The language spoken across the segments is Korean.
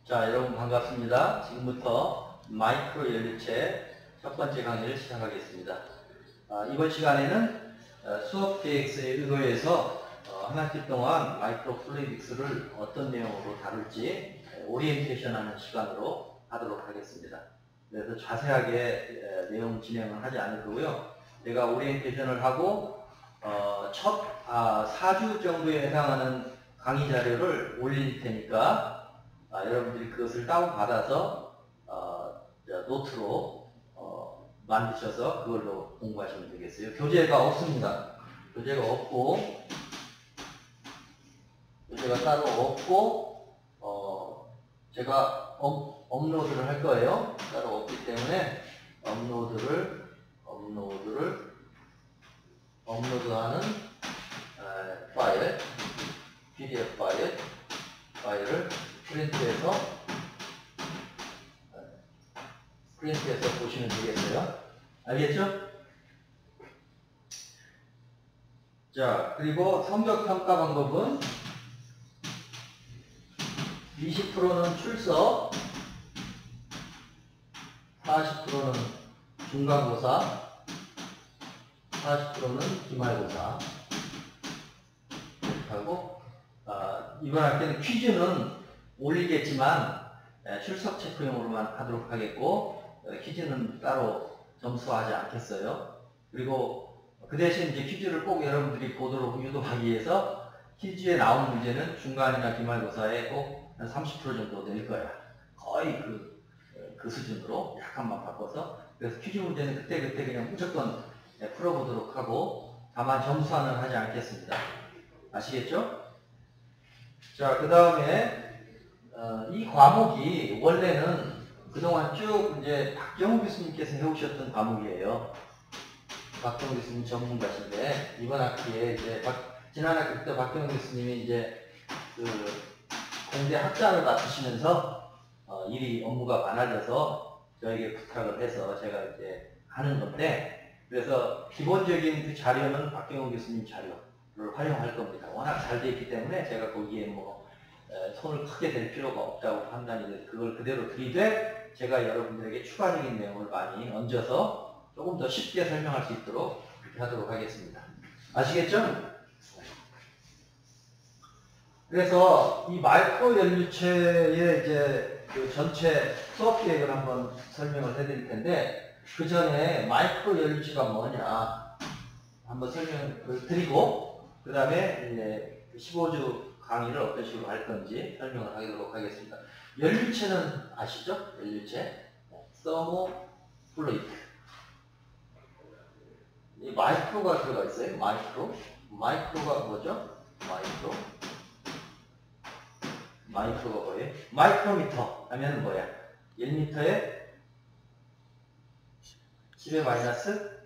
자, 여러분 반갑습니다. 지금부터 마이크로 연료체 첫 번째 강의를 시작하겠습니다. 이번 시간에는 수업 계획서에 의거해서 한 학기 동안 마이크로 플루이딕스를 어떤 내용으로 다룰지 오리엔테이션 하는 시간으로 하도록 하겠습니다. 그래서 자세하게 내용 진행은 하지 않을 거고요. 제가 오리엔테이션을 하고 첫 4주 정도에 해당하는 강의 자료를 올릴 테니까 여러분들이 그것을 다운받아서 노트로 만드셔서 그걸로 공부하시면 되겠어요. 교재가 없습니다. 교재가 따로 없고 제가 업로드를 할 거예요. 따로 없기 때문에 업로드하는 파일, PDF 파일을 프린트해서 보시면 되겠어요. 알겠죠? 자, 그리고 성적 평가 방법은 20%는 출석, 40%는 중간고사, 40%는 기말고사. 하고 이번 학기는 퀴즈는 올리겠지만 출석 체크용으로만 하도록 하겠고 퀴즈는 따로 점수하지 않겠어요. 그리고 그 대신 이제 퀴즈를 꼭 여러분들이 보도록 유도하기 위해서 퀴즈에 나온 문제는 중간이나 기말고사에 꼭 한 30% 정도 될 거야. 거의 그 수준으로 약간만 바꿔서. 그래서 퀴즈 문제는 그때 그냥 무조건 풀어보도록 하고 다만 점수화는 하지 않겠습니다. 아시겠죠? 자, 그 다음에 이 과목이 원래는 그동안 쭉 이제 박경우 교수님께서 해오셨던 과목이에요. 박경우 교수님 전문가신데 이번 학기에 이제 지난 학기 때 박경우 교수님이 이제 공대 학장을 맡으시면서 업무가 많아져서 저에게 부탁을 해서 제가 이제 하는 건데, 그래서 기본적인 그 자료는 박경우 교수님 자료를 활용할 겁니다. 워낙 잘 되어 있기 때문에 제가 거기에 손을 크게 댈 필요가 없다고 판단이 돼서 그걸 그대로 들이되 제가 여러분들에게 추가적인 내용을 많이 얹어서 조금 더 쉽게 설명할 수 있도록 그렇게 하도록 하겠습니다. 아시겠죠? 그래서 이 마이크로 연료체의 이제 그 전체 수업 계획을 한번 설명을 해드릴 텐데, 그 전에 마이크로 연료체가 뭐냐 한번 설명을 드리고 그 다음에 이제 15주 강의를 어떤 식으로 할 건지 설명을 하도록 하겠습니다. 연료체는 아시죠? 연료체 서모플루이드. 이 마이크로가 들어가 있어요. 마이크로가 뭐죠? 마이크로가 뭐예요? 마이크로미터 하면 뭐야? 1m에 10의 마이너스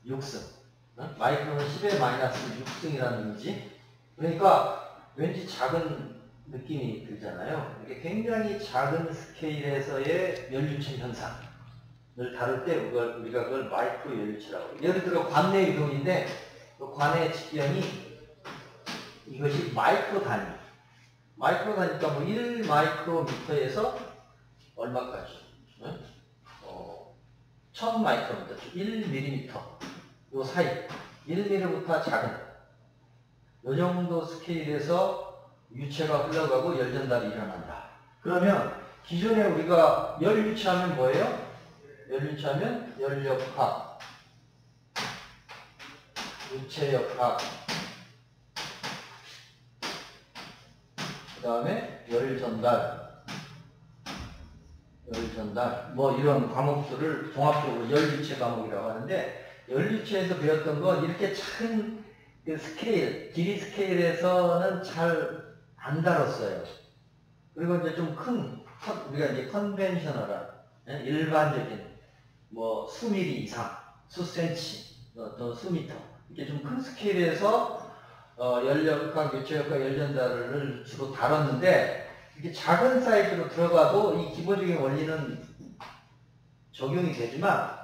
6승. 마이크로는 10의 마이너스 6승이라는 의미지. 그러니까 왠지 작은 느낌이 들잖아요. 이게 굉장히 작은 스케일에서의 연료체 현상을 다룰 때 우리가 그걸 마이크로 연료체라고 해요. 예를 들어 관내 유동인데 그 관내 직경이 이것이 마이크로 단위. 마이크로 단위니까 1 마이크로미터에서 얼마까지? 1000 마이크로미터, 1mm 요 사이, 1mm부터 작은 요 정도 스케일에서 유체가 흘러가고 열전달이 일어난다. 그러면 기존에 우리가 열유체하면 뭐예요? 열유체하면 열역학, 유체역학, 그 다음에 열전달, 이런 과목들을 종합적으로 열유체 과목이라고 하는데, 열유체에서 배웠던 건 이렇게 작은 그 스케일, 길이 스케일에서는 잘 안 다뤘어요. 그리고 이제 좀 우리가 이제 컨벤셔널한, 일반적인, 수미리 이상, 수센치, 또 수미터, 이렇게 좀 큰 스케일에서 열역학, 유체역학, 열전달을 주로 다뤘는데, 이렇게 작은 사이즈로 들어가도 이 기본적인 원리는 적용이 되지만,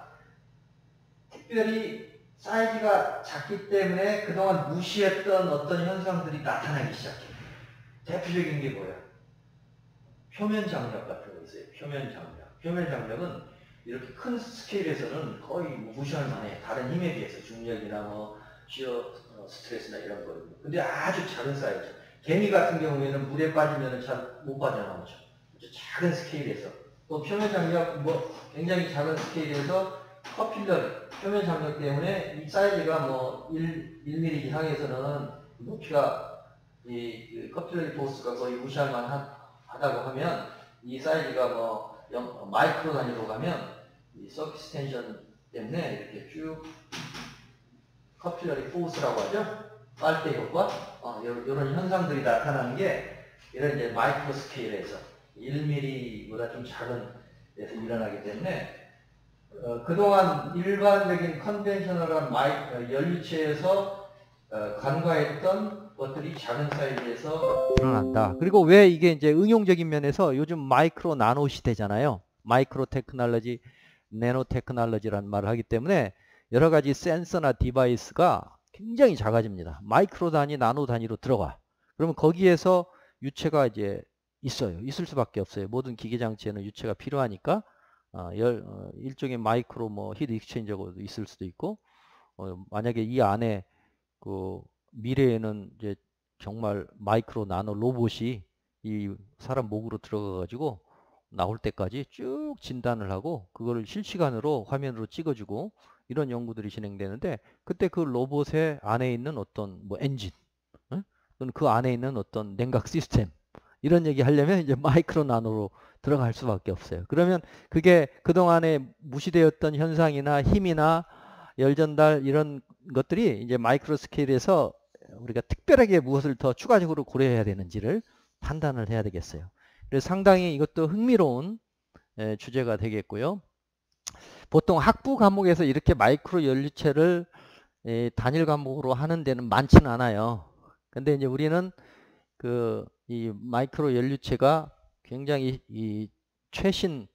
특별히 사이즈가 작기 때문에 그동안 무시했던 어떤 현상들이 나타나기 시작해요. 대표적인 게 뭐예요? 표면 장력 같은 거 있어요. 표면 장력. 표면 장력은 이렇게 큰 스케일에서는 거의 무시할 만해. 다른 힘에 비해서 중력이나 뭐 시어 스트레스나 이런 거. 근데 아주 작은 사이즈. 개미 같은 경우에는 물에 빠지면 잘 못 빠져나오죠. 아주 작은 스케일에서. 또 표면 장력 뭐 굉장히 작은 스케일에서 커필러 표면 장력 때문에 이 사이즈가 뭐 1mm 이상에서는 높이가 이 커필러 도수가 거의 무시할 만하다고 하면 이 사이즈가 뭐 마이크로 단위로 가면 이 서피스 텐션 때문에 이렇게 쭉 커필러리 포스라고 하죠. 빨대 효과 이런 현상들이 나타나는 게 이런 이제 마이크로 스케일에서 1mm보다 좀 작은 데서 일어나기 때문에 그동안 일반적인 컨벤셔널한 연료체에서 간과했던 것들이 작은 사이즈에서 드러난다. 그리고 왜 이게 이제 응용적인 면에서 요즘 마이크로 나노 시대잖아요. 마이크로 테크놀로지, 내노 테크놀로지라는 말을 하기 때문에 여러 가지 센서나 디바이스가 굉장히 작아집니다. 마이크로 단위, 나노 단위로 들어가. 그러면 거기에서 유체가 이제 있어요. 있을 수밖에 없어요. 모든 기계 장치에는 유체가 필요하니까 일종의 마이크로 뭐 히트 익스체인저도 있을 수도 있고 만약에 이 안에 그 미래에는 이제 정말 마이크로 나노 로봇이 이 사람 목으로 들어가 가지고 나올 때까지 쭉 진단을 하고 그거를 실시간으로 화면으로 찍어주고 이런 연구들이 진행되는데 그때 그 로봇의 안에 있는 어떤 뭐 엔진 또는 그 안에 있는 어떤 냉각 시스템 이런 얘기 하려면 이제 마이크로 나노로 들어갈 수밖에 없어요. 그러면 그게 그동안에 무시되었던 현상이나 힘이나 열 전달 이런 것들이 이제 마이크로 스케일에서 우리가 특별하게 무엇을 더 추가적으로 고려해야 되는지를 판단을 해야 되겠어요. 그래서 상당히 이것도 흥미로운 주제가 되겠고요. 보통 학부 과목에서 이렇게 마이크로 연료체를 단일 과목으로 하는 데는 많지는 않아요. 근데 이제 우리는 이 마이크로 연료체가 굉장히 이 최신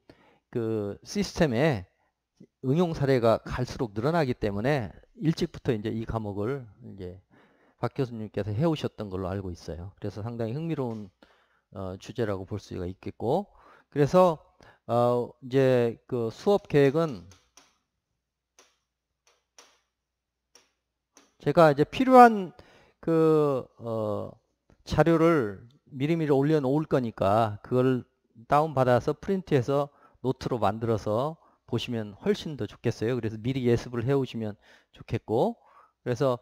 그 시스템에 응용 사례가 갈수록 늘어나기 때문에 일찍부터 이제 이 과목을 이제 박 교수님께서 해오셨던 걸로 알고 있어요. 그래서 상당히 흥미로운 주제라고 볼 수가 있겠고, 그래서 이제 그 수업 계획은 제가 이제 필요한 자료를 미리미리 올려놓을 거니까 그걸 다운받아서 프린트해서 노트로 만들어서 보시면 훨씬 더 좋겠어요. 그래서 미리 예습을 해오시면 좋겠고, 그래서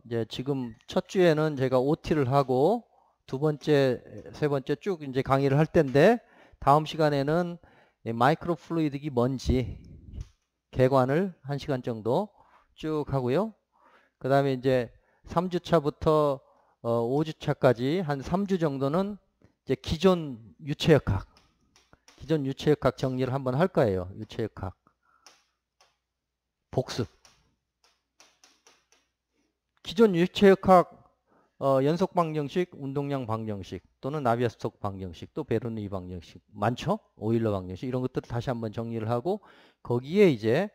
이제 지금 첫 주에는 제가 OT를 하고 두 번째, 세 번째 쭉 이제 강의를 할 텐데 다음 시간에는 마이크로 플루이드가 뭔지 개관을 1시간 정도 쭉 하고요. 그 다음에 이제 3주차부터 5주차까지 한 3주 정도는 이제 기존 유체역학 정리를 한번 할 거예요. 유체역학 복습. 기존 유체역학 연속 방정식, 운동량 방정식 또는 나비아스톡 방정식, 또 베르누이 방정식 많죠? 오일러 방정식 이런 것들을 다시 한번 정리를 하고 거기에 이제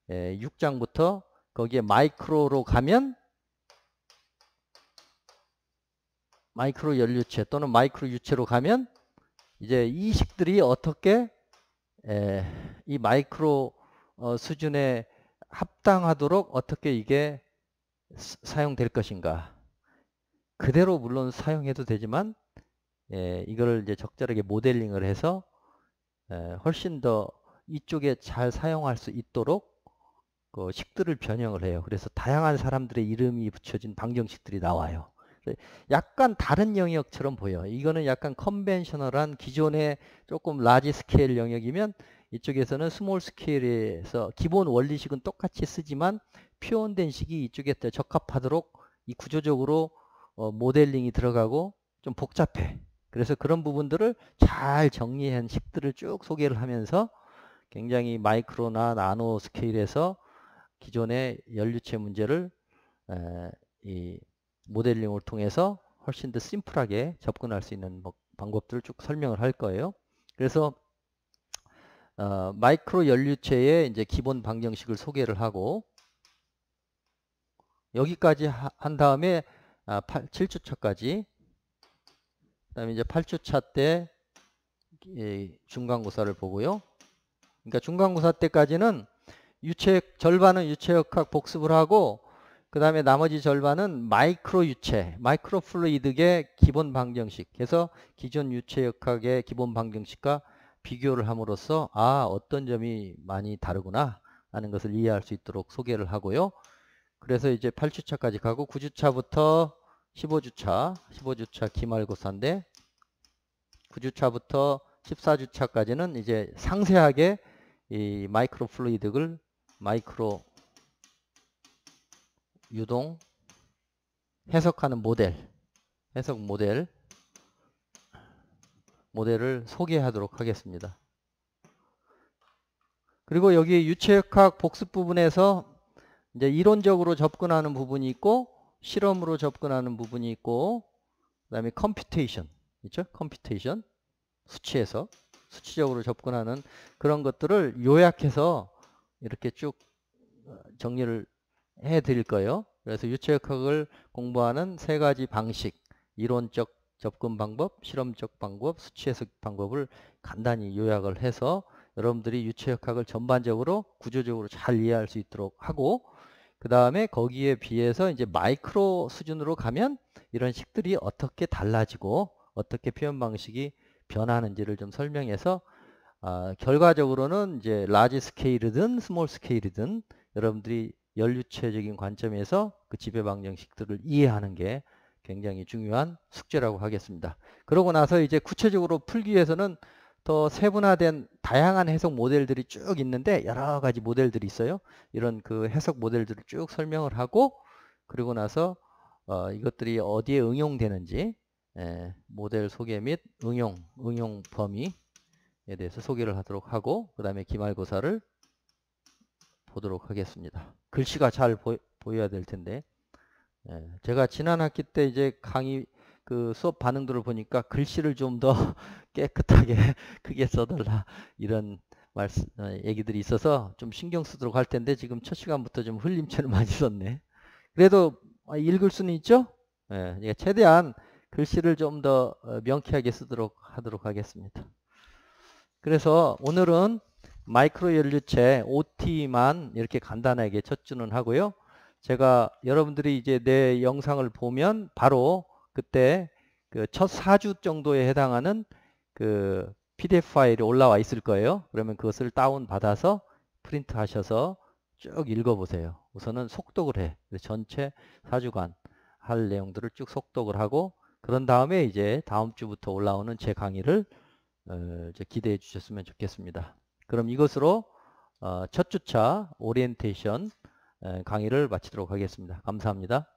6장부터 거기에 마이크로로 가면 마이크로 연료체 또는 마이크로 유체로 가면 이제 이 식들이 어떻게 이 마이크로 수준에 합당하도록 어떻게 이게 사용될 것인가. 그대로 물론 사용해도 되지만 이걸 이제 적절하게 모델링을 해서 훨씬 더 이쪽에 잘 사용할 수 있도록 그 식들을 변형을 해요. 그래서 다양한 사람들의 이름이 붙여진 방정식들이 나와요. 약간 다른 영역처럼 보여. 이거는 약간 컨벤셔널한 기존의 조금 라지 스케일 영역이면 이쪽에서는 스몰 스케일에서 기본 원리식은 똑같이 쓰지만 표현된 식이 이쪽에 더 적합하도록 이 구조적으로 모델링이 들어가고 좀 복잡해. 그래서 그런 부분들을 잘 정리한 식들을 쭉 소개를 하면서 굉장히 마이크로나 나노 스케일에서 기존의 연료체 문제를 이 모델링을 통해서 훨씬 더 심플하게 접근할 수 있는 방법들을 쭉 설명을 할 거예요. 그래서 마이크로 연료체의 이제 기본 방정식을 소개를 하고 여기까지 한 다음에 7주차까지 그다음에 이제 8주차 때 중간고사를 보고요. 그러니까 중간고사 때까지는 절반은 유체역학 복습을 하고 그 다음에 나머지 절반은 마이크로 유체, 마이크로 플루이드의 기본 방정식. 그래서 기존 유체역학의 기본 방정식과 비교를 함으로써 어떤 점이 많이 다르구나 하는 것을 이해할 수 있도록 소개를 하고요. 그래서 이제 8주차까지 가고 9주차부터 15주차 기말고사인데 9주차부터 14주차까지는 이제 상세하게 이 마이크로 플루이드를 마이크로 유동 해석하는 해석 모델을 소개하도록 하겠습니다. 그리고 여기 유체역학 복습 부분에서 이제 이론적으로 접근하는 부분이 있고 실험으로 접근하는 부분이 있고 그다음에 컴퓨테이션 있죠? 컴퓨테이션 수치에서 수치적으로 접근하는 그런 것들을 요약해서 이렇게 쭉 정리를 해 드릴 거예요. 그래서 유체역학을 공부하는 세 가지 방식, 이론적 접근 방법, 실험적 방법, 수치 해석 방법을 간단히 요약을 해서 여러분들이 유체역학을 전반적으로 구조적으로 잘 이해할 수 있도록 하고 그 다음에 거기에 비해서 이제 마이크로 수준으로 가면 이런 식들이 어떻게 달라지고 어떻게 표현 방식이 변하는지를 좀 설명해서 결과적으로는 이제 라지 스케일이든 스몰 스케일이든 여러분들이 연유체적인 관점에서 그 지배 방정식들을 이해하는 게 굉장히 중요한 숙제라고 하겠습니다. 그러고 나서 이제 구체적으로 풀기 위해서는 더 세분화된 다양한 해석 모델들이 쭉 있는데 여러 가지 모델들이 있어요. 이런 그 해석 모델들을 쭉 설명을 하고 그리고 나서 이것들이 어디에 응용되는지 모델 소개 및 응용 범위에 대해서 소개를 하도록 하고 그 다음에 기말고사를 보도록 하겠습니다. 글씨가 잘 보여야 될 텐데 제가 지난 학기 때 이제 강의 그 수업 반응들을 보니까 글씨를 좀 더 깨끗하게 크게 써달라 이런 얘기들이 있어서 좀 신경 쓰도록 할 텐데 지금 첫 시간부터 좀 흘림체를 많이 썼네. 그래도 읽을 수는 있죠? 최대한 글씨를 좀 더 명쾌하게 쓰도록 하도록 하겠습니다. 그래서 오늘은 마이크로 연료체 OT만 이렇게 간단하게 첫 주는 하고요. 제가 여러분들이 이제 내 영상을 보면 바로 그때 그 첫 4주 정도에 해당하는 그 PDF 파일이 올라와 있을 거예요. 그러면 그것을 다운 받아서 프린트 하셔서 쭉 읽어보세요. 우선은 속독을 해. 전체 4주간 할 내용들을 쭉 속독을 하고 그런 다음에 이제 다음 주부터 올라오는 제 강의를 이제 기대해 주셨으면 좋겠습니다. 그럼 이것으로 첫 주차 오리엔테이션 강의를 마치도록 하겠습니다. 감사합니다.